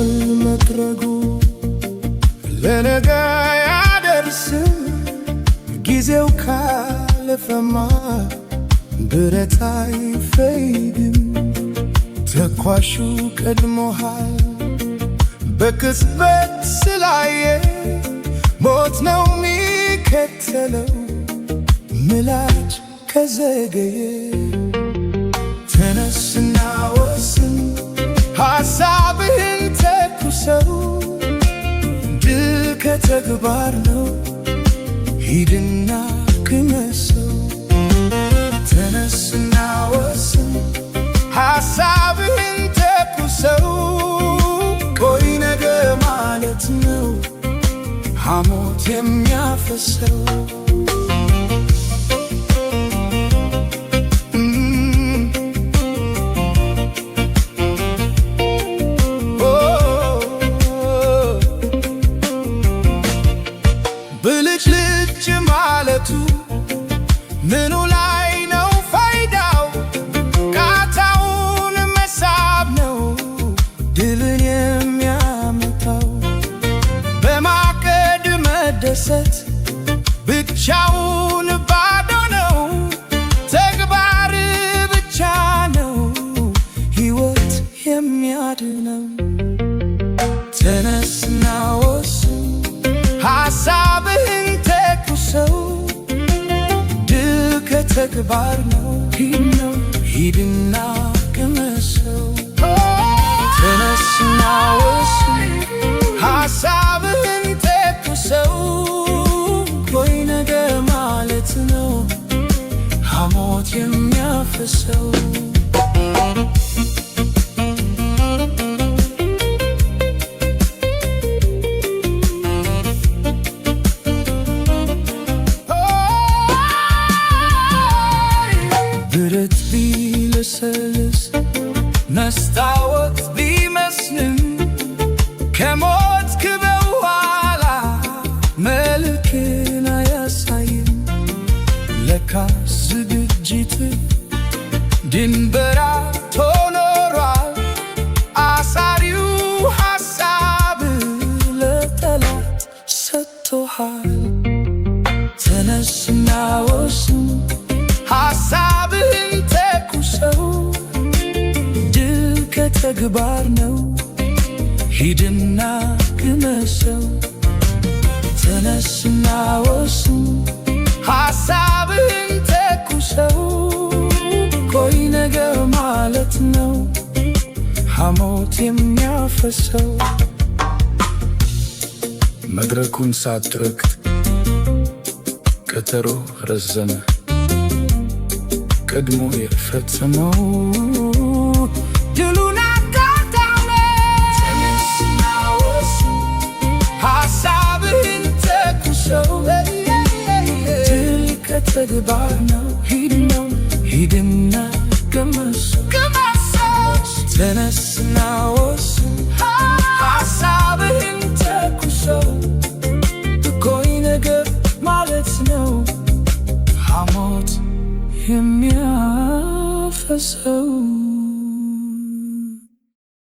ይሆናል መጥረጉ ለነገ ያደርስም ጊዜው ካለፈማ ብረት አይፈይድም ተኳሹ ቀድሞሃል በቅጽበት ስላየ ሞት ነው ሚከተለው ምላጭ ከዘገየ ተነስና ወስን ሐሳብህን ተኩሰው ድል ከተግባር ነው ሂድና ቅመሰው ተነስና ወስን ሐሳብህን ተኩሰው ቆይ ነገ ማለት ነው ሐሞት የሚያፈሰው ብልጭልጭ ማለቱ ምኑ ላይ ነው ፋይዳው? ቃታውን መሳብ ነው ድልን የሚያመጣው። በማቀድ መደሰት ብቻውን ባዶ ነው። ተግባር ብቻ ነው ሕይወት የሚያድነው። ተነስና ወስን ሐሳብህን ተኩሰው ድል ከተግባር ነው ሂድና ቅመሰው ተነስና ወስን ሐሳብህን ተኩሰው ቆይ ነገ ማለት ነው ሐሞት የሚያፈሰው ብረት ቢለሰልስ መስታወት ቢመስልም ከሞትክ በኋላ መልክን አያሳይም። ለካስ ዝግጅት ድንበር አጥቶ ኖሯል። አሳሪው ሐሳብ ለጠላት ሰጥቶሃል። ተነስና ወስን ሐሳብህን ተኩሰው ድል ከተግባር ነው ሂድና ቅመሰው ተነስና ወስን ሐሳብህን ተኩሰው ቆይ ነገ ማለት ነው ሐሞት የሚያፈሰው መድረኩን ሳትረግጥ ቀጠሮ ረዘመ ቀድሞ የፈጸመው ድሉን አጋጣሚ ተነስና ወስን ሐሳብህን ተኩሰው ድል ከተግባር ነው ሂድና ቅመሰው ተነስና ወስን ሐሳብህን ተኩሰው ቆይ ነገ ማለት ነው ሐሞት የሚያፈሰው